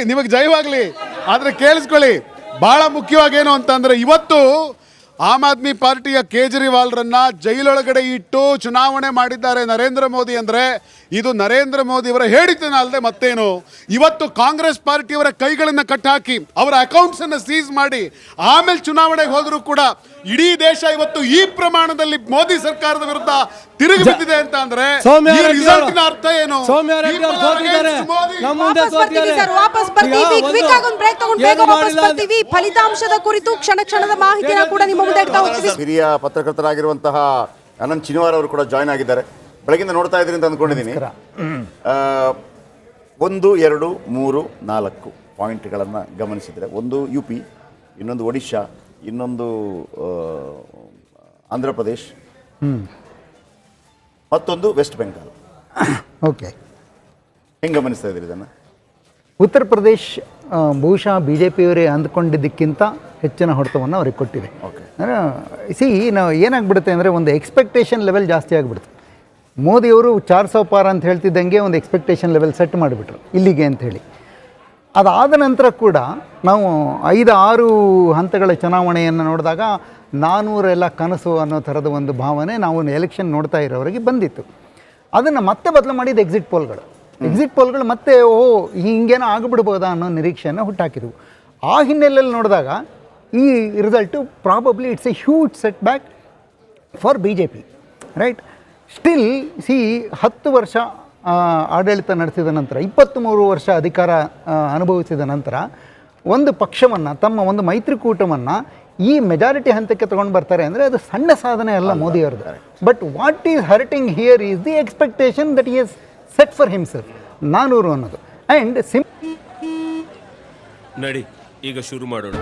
ನಿಮಗೆ ಜಯವಾಗಲಿ. ಆದರೆ ಕೇಳಿಸ್ಕೊಳ್ಳಿ, ಬಹಳ ಮುಖ್ಯವಾಗೇನು ಅಂತಂದರೆ ಇವತ್ತು ಆಮ್ ಆದ್ಮಿ ಪಾರ್ಟಿಯ ಕೇಜ್ರಿವಾಲ್ರನ್ನ ಜೈಲೊಳಗಡೆ ಇಟ್ಟು ಚುನಾವಣೆ ಮಾಡಿದ್ದಾರೆ ನರೇಂದ್ರ ಮೋದಿ. ಅಂದರೆ ಇದು ನರೇಂದ್ರ ಮೋದಿ ಅವರ ಹೇಳಿದ್ದನ ಅಲ್ಲದೆ ಮತ್ತೇನು. ಇವತ್ತು ಕಾಂಗ್ರೆಸ್ ಪಾರ್ಟಿಯವರ ಕೈಗಳನ್ನು ಕಟ್ಟಾಕಿ ಅವರ ಅಕೌಂಟ್ಸ್ ಅನ್ನು ಸೀಸ್ ಮಾಡಿ ಆಮೇಲೆ ಚುನಾವಣೆಗೆ ಹೋದರೂ ಕೂಡ ಇಡೀ ದೇಶ ಇವತ್ತು ಈ ಪ್ರಮಾಣದಲ್ಲಿ ಮೋದಿ ಸರ್ಕಾರದ ವಿರುದ್ಧ ತಿರುಗಿ ಬಿದ್ದಿದೆ ಅಂತ ಅಂದ್ರೆ ರಿಸಲ್ಟ್ನ ಅರ್ಥ ಏನು? ಫಲಿತಾಂಶದ ಕುರಿತು ಕ್ಷಣ ಕ್ಷಣದ ಮಾಹಿತಿನ ಕೂಡ ನಿಮ್ಮ ಮುಂದೆ ಇಡ್ತಾ ಹೋಗ್ತೀವಿ. ಹಿರಿಯ ಪತ್ರಕರ್ತರಾಗಿರುವಂತಹ ಅನಂತ್ ಚಿನಿವಾರ್ ಅವರು ಕೂಡ ಜಾಯ್ನ್ ಆಗಿದ್ದಾರೆ. ಬೆಳಗಿಂದ ನೋಡ್ತಾ ಇದ್ದೀರಿ ಅಂತ ಅಂದ್ಕೊಂಡಿದ್ದೀನಿ. 1, 2, 3, 4 ಪಾಯಿಂಟ್ಗಳನ್ನು ಗಮನಿಸಿದರೆ, ಒಂದು UP, ಇನ್ನೊಂದು ಒಡಿಶಾ, ಇನ್ನೊಂದು ಆಂಧ್ರ ಪ್ರದೇಶ್, ಮತ್ತೊಂದು ವೆಸ್ಟ್ ಬೆಂಗಾಲ್. ಓಕೆ, ಹೆಂಗೆ ಗಮನಿಸ್ತಾ ಇದ್ದೀರಿ ಇದನ್ನು? ಉತ್ತರ ಪ್ರದೇಶ್ ಬಹುಶಃ BJPಯವರೇ ಅಂದ್ಕೊಂಡಿದ್ದಕ್ಕಿಂತ ಹೆಚ್ಚಿನ ಹೊಡೆತವನ್ನು ಅವ್ರಿಗೆ ಕೊಟ್ಟಿದೆ. ಓಕೆ, ನಾವು ಏನಾಗ್ಬಿಡುತ್ತೆ ಅಂದರೆ ಒಂದು ಎಕ್ಸ್ಪೆಕ್ಟೇಷನ್ ಲೆವೆಲ್ ಜಾಸ್ತಿ ಆಗಿಬಿಡುತ್ತೆ. ಮೋದಿಯವರು 400 ಪಾರ್ ಅಂತ ಹೇಳ್ತಿದ್ದಂಗೆ ಒಂದು ಎಕ್ಸ್ಪೆಕ್ಟೇಷನ್ ಲೆವೆಲ್ ಸೆಟ್ ಮಾಡಿಬಿಟ್ರು ಇಲ್ಲಿಗೆ ಅಂಥೇಳಿ. ಅದಾದ ನಂತರ ಕೂಡ ನಾವು 5-6 ಹಂತಗಳ ಚುನಾವಣೆಯನ್ನು ನೋಡಿದಾಗ 400 ಎಲ್ಲ ಕನಸು ಅನ್ನೋ ಥರದ ಒಂದು ಭಾವನೆ ನಾವು ಎಲೆಕ್ಷನ್ ನೋಡ್ತಾ ಇರೋರಿಗೆ ಬಂದಿತ್ತು. ಅದನ್ನು ಮತ್ತೆ ಬದಲು ಮಾಡಿದ ಎಕ್ಸಿಟ್ ಪೋಲ್ಗಳು ಮತ್ತೆ ಹಿಂಗೇನೋ ಆಗಿಬಿಡ್ಬೋದಾ ಅನ್ನೋ ನಿರೀಕ್ಷೆಯನ್ನು ಹುಟ್ಟಾಕಿದ್ವು. ಆ ಹಿನ್ನೆಲೆಯಲ್ಲಿ ನೋಡಿದಾಗ ಈ result probably it's A huge set back for BJP, right? Still 10 ವರ್ಷ ಆಡಳಿತ ನಡೆಸಿದ ನಂತರ, 23 ವರ್ಷ ಅಧಿಕಾರ ಅನುಭವಿಸಿದ ನಂತರ ಒಂದು ಪಕ್ಷವನ್ನು, ತಮ್ಮ ಒಂದು ಮೈತ್ರಿಕೂಟವನ್ನು ಈ ಮೆಜಾರಿಟಿ ಹಂತಕ್ಕೆ ತೊಗೊಂಡು ಬರ್ತಾರೆ ಅಂದರೆ ಅದು ಸಣ್ಣ ಸಾಧನೆ ಅಲ್ಲ ಮೋದಿಯವ್ರದ್ದು. But what is hurting here is the expectation that is set for himself 400 ಅನ್ನೋದು. ಆ್ಯಂಡ್ ನಡಿ ಈಗ ಶುರು ಮಾಡೋಣ.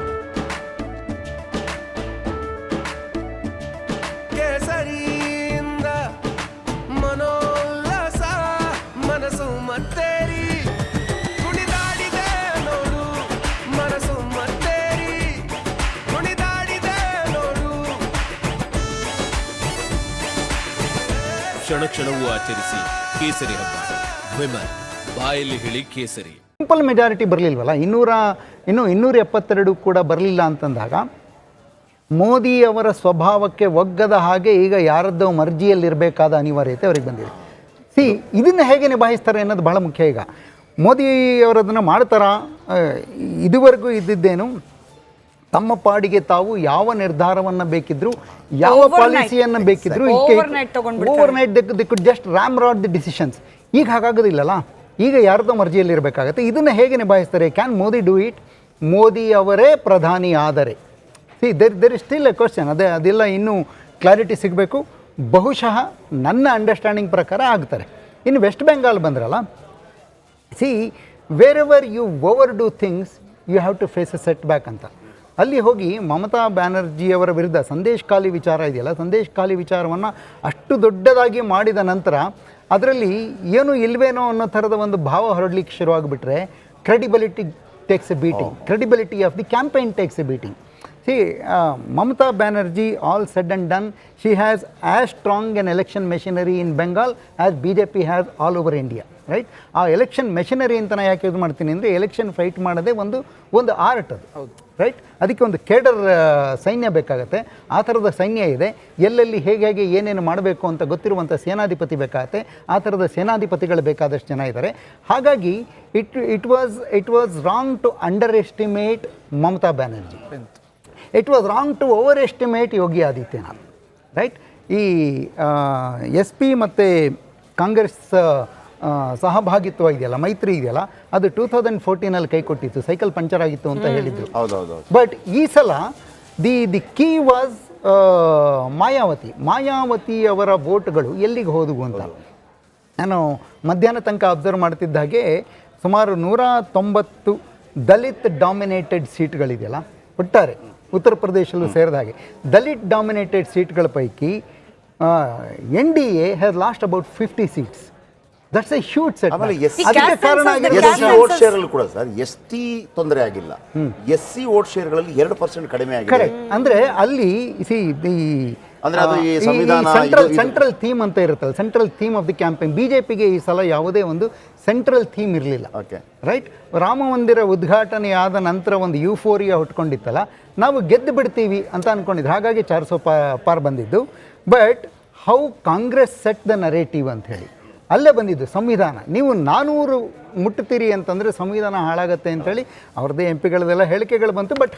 ಕ್ಷಣ ಕ್ಷಣವೂ ಆಚರಿಸಿ ಕೇಸರಿ ಹಬ್ಬ. ವಿಮಲ್ ಬಾಯಲ್ಲಿ ಹೇಳಿ ಕೇಸರಿ. ಸಿಂಪಲ್ ಮೆಜಾರಿಟಿ ಬರಲಿಲ್ವಲ್ಲ, 272 ಕೂಡ ಬರಲಿಲ್ಲ ಅಂತಂದಾಗ ಮೋದಿಯವರ ಸ್ವಭಾವಕ್ಕೆ ಒಗ್ಗದ ಹಾಗೆ ಈಗ ಯಾರದ್ದೋ ಮರ್ಜಿಯಲ್ಲಿರಬೇಕಾದ ಅನಿವಾರ್ಯತೆ ಅವ್ರಿಗೆ ಬಂದಿದೆ. ಇದನ್ನು ಹೇಗೆ ನಿಭಾಯಿಸ್ತಾರೆ ಅನ್ನೋದು ಬಹಳ ಮುಖ್ಯ. ಈಗ ಮೋದಿಯವರದನ್ನು ಮಾಡ್ತಾರಾ? ಇದುವರೆಗೂ ಇದ್ದಿದ್ದೇನು, ತಮ್ಮ ಪಾಡಿಗೆ ತಾವು ಯಾವ ನಿರ್ಧಾರವನ್ನು ಬೇಕಿದ್ರು, ಯಾವ ಪಾಲಿಸಿಯನ್ನು ಬೇಕಿದ್ರು overnight they could just ramrod the decisions. ಈಗ ಹಾಗಾಗೋದಿಲ್ಲಲ್ಲ, ಈಗ ಯಾರ್ದೋ ಮರ್ಜಿಯಲ್ಲಿರಬೇಕಾಗತ್ತೆ. ಇದನ್ನು ಹೇಗೆ ನಿಭಾಯಿಸ್ತಾರೆ? Can Modi do it? Modi ಅವರೇ ಪ್ರಧಾನಿ ಆದರೆ there is still a question. ಅದೆಲ್ಲ ಇನ್ನೂ ಕ್ಲಾರಿಟಿ ಸಿಗಬೇಕು. ಬಹುಶಃ ನನ್ನ ಅಂಡರ್ಸ್ಟ್ಯಾಂಡಿಂಗ್ ಪ್ರಕಾರ ಆಗ್ತಾರೆ. ಇನ್ನು ವೆಸ್ಟ್ ಬೆಂಗಾಲ್ ಬಂದ್ರಲ್ಲ, wherever you over do things you have to face a setback ಅಂತ. ಅಲ್ಲಿ ಹೋಗಿ ಮಮತಾ ಬ್ಯಾನರ್ಜಿಯವರ ವಿರುದ್ಧ ಸಂದೇಶ್ ಖಾಲಿ ವಿಚಾರ ಇದೆಯಲ್ಲ, ಸಂದೇಶ್ ಖಾಲಿ ವಿಚಾರವನ್ನು ಅಷ್ಟು ದೊಡ್ಡದಾಗಿ ಮಾಡಿದ ನಂತರ ಅದರಲ್ಲಿ ಏನು ಇಲ್ವೇನೋ ಅನ್ನೋ ಥರದ ಒಂದು ಭಾವ ಹೊರಡಲಿಕ್ಕೆ ಶುರುವಾಗಿಬಿಟ್ರೆ credibility takes a beating. Credibility of the campaign takes a beating. Mamata Banerjee, all said and done, she has as strong an election machinery in Bengal as BJP has all over India, right? ಆ election machinery ಅಂತ ನಾನು ಯಾಕೆ use ಮಾಡ್ತೀನಿ ಅಂದರೆ, election fight ಮಾಡೋದೇ ಒಂದು art ಅದು, right? ಅದಕ್ಕೆ ಒಂದು ಕೇಡರ್ ಸೈನ್ಯ ಬೇಕಾಗತ್ತೆ. ಆ ಥರದ ಸೈನ್ಯ ಇದೆ. ಎಲ್ಲೆಲ್ಲಿ ಹೇಗೆ ಏನೇನು ಮಾಡಬೇಕು ಅಂತ ಗೊತ್ತಿರುವಂಥ ಸೇನಾಧಿಪತಿ ಬೇಕಾಗತ್ತೆ. ಆ ಥರದ ಸೇನಾಧಿಪತಿಗಳು ಬೇಕಾದಷ್ಟು ಜನ ಇದ್ದಾರೆ. ಹಾಗಾಗಿ it was wrong to underestimate Mamata Banerjee. It was wrong to overestimate Yogi Adityanath, right? ಈ SP ಮತ್ತು ಕಾಂಗ್ರೆಸ್ ಸಹಭಾಗಿತ್ವ ಇದೆಯಲ್ಲ, ಮೈತ್ರಿ ಇದೆಯಲ್ಲ, ಅದು 2014 ಕೈ ಕೊಟ್ಟಿತ್ತು. ಸೈಕಲ್ ಪಂಚರ್ ಆಗಿತ್ತು ಅಂತ ಹೇಳಿದ್ರು. ಬಟ್ ಈ ಸಲ ದಿ ಕೀ ವಾಸ್ ಮಾಯಾವತಿ ಅವರ ವೋಟ್ಗಳು ಎಲ್ಲಿಗೆ ಹೋದವು ಅಂತ ನಾನು ಮಧ್ಯಾಹ್ನ ತನಕ ಅಬ್ಸರ್ವ್ ಮಾಡ್ತಿದ್ದ ಹಾಗೆ ಸುಮಾರು 190 ದಲಿತ್ ಡಾಮಿನೇಟೆಡ್ ಸೀಟ್ಗಳಿದೆಯಲ್ಲ ಒಟ್ಟಾರೆ ಉತ್ತರ ಪ್ರದೇಶಲ್ಲೂ ಸೇರಿದ ಹಾಗೆ, ದಲಿತ್ ಡಾಮಿನೇಟೆಡ್ ಸೀಟ್ಗಳ ಪೈಕಿ NDA has last about 50 seats. That's A huge set. Vote share ಅಲ್ಲೂ ಕೂಡ ಸರ್ ST ತೊಂದರೆ ಆಗಿಲ್ಲ. SC ವೋಟ್ ಶೇರ್ಗಳಲ್ಲಿ 2% ಕಡಿಮೆ ಆಗಿದೆ. ಅಂದ್ರೆ ಅಲ್ಲಿ ಸೆಂಟ್ರಲ್ ಥೀಮ್ ಅಂತ ಇರುತ್ತಲ್ಲ, central theme of the campaign. BJPಗೆ ಈ ಸಲ ಯಾವುದೇ ಒಂದು ಸೆಂಟ್ರಲ್ ಥೀಮ್ ಇರಲಿಲ್ಲ. ಓಕೆ. ರೈಟ್, ರಾಮ ಮಂದಿರ ಉದ್ಘಾಟನೆ ಆದ ನಂತರ ಒಂದು ಯೂಫೋರಿಯಾ ಹುಟ್ಕೊಂಡಿತ್ತಲ್ಲ, ನಾವು ಗೆದ್ದು ಬಿಡ್ತೀವಿ ಅಂತ ಅಂದ್ಕೊಂಡಿದ್ದು, ಹಾಗಾಗಿ 400 ಪಾರ್ ಬಂದಿದ್ದು. But how Congress set the narrative ಅಂತ ಹೇಳಿ ಅಲ್ಲೇ ಬಂದಿದ್ದು ಸಂವಿಧಾನ. ನೀವು 400 ಮುಟ್ಟುತ್ತೀರಿ ಅಂತಂದ್ರೆ ಸಂವಿಧಾನ ಹಾಳಾಗತ್ತೆ ಅಂತ ಹೇಳಿ ಅವ್ರದ್ದೇ ಎಂಪಿಗಳದೆಲ್ಲ ಹೇಳಿಕೆಗಳು ಬಂತು. ಬಟ್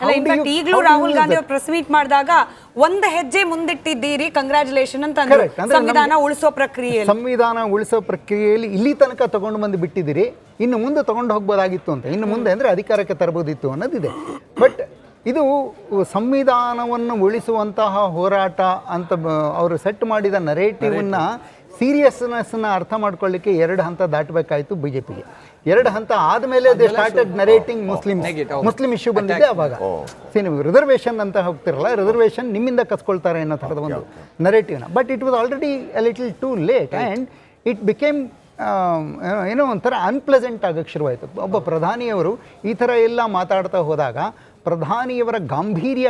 ಈಗಲೂ ರಾಹುಲ್ ಗಾಂಧಿ ಅವರು ಪ್ರೆಸ್ ಮೀಟ್ ಮಾಡಿದಾಗ ಒಂದು ಹೆಜ್ಜೆ ಮುಂದಿಟ್ಟಿದ್ದೀರಿ, ಕಂಗ್ರಾಚುಲೇಷನ್ ಅಂತ ಅಂದ್ರು. ಸಂವಿಧಾನ ಉಳಿಸೋ ಪ್ರಕ್ರಿಯೆ, ಸಂವಿಧಾನ ಉಳಿಸೋ ಪ್ರಕ್ರಿಯೆಯಲ್ಲಿ ಇಲ್ಲಿ ತನಕ ತಗೊಂಡು ಬಂದು ಬಿಟ್ಟಿದ್ದೀರಿ, ಇನ್ನು ಮುಂದೆ ತಗೊಂಡು ಹೋಗ್ಬೋದಾಗಿತ್ತು ಅಂತ, ಇನ್ನು ಮುಂದೆ ಅಂದರೆ ಅಧಿಕಾರಕ್ಕೆ ತರಬಹುದಿತ್ತು ಅನ್ನೋದಿದೆ. ಬಟ್ ಇದು ಸಂವಿಧಾನವನ್ನು ಉಳಿಸುವಂತಹ ಹೋರಾಟ ಅಂತ ಅವರು ಸೆಟ್ ಮಾಡಿದ ನರೇಟಿವ್ನ ಸೀರಿಯಸ್ನೆಸ್ನ ಅರ್ಥ ಮಾಡ್ಕೊಳ್ಳಿಕ್ಕೆ 2 ಹಂತ ದಾಟಬೇಕಾಯಿತು BJPಗೆ. 2 ಹಂತ ಆದಮೇಲೆ they started narrating Muslim issue ಬಂದಿದೆ ಅವಾಗ. ನೀವು ರಿಸರ್ವೇಷನ್ ಅಂತ ಹೋಗ್ತಿರಲ್ಲ, ರಿಸರ್ವೇಷನ್ ನಿಮ್ಮಿಂದ ಕಸ್ಕೊಳ್ತಾರೆ ಅನ್ನೋ ಥರದ ಒಂದು ನರೇಟಿವ್ನ. But it was already a little too late and it became ಏನೋ ಒಂಥರ ಅನ್ಪ್ಲೆಸೆಂಟ್ ಆಗಕ್ಕೆ ಶುರುವಾಯಿತು. ಒಬ್ಬ ಪ್ರಧಾನಿಯವರು ಈ ಥರ ಎಲ್ಲ ಮಾತಾಡ್ತಾ ಹೋದಾಗ ಪ್ರಧಾನಿಯವರ ಗಾಂಭೀರ್ಯ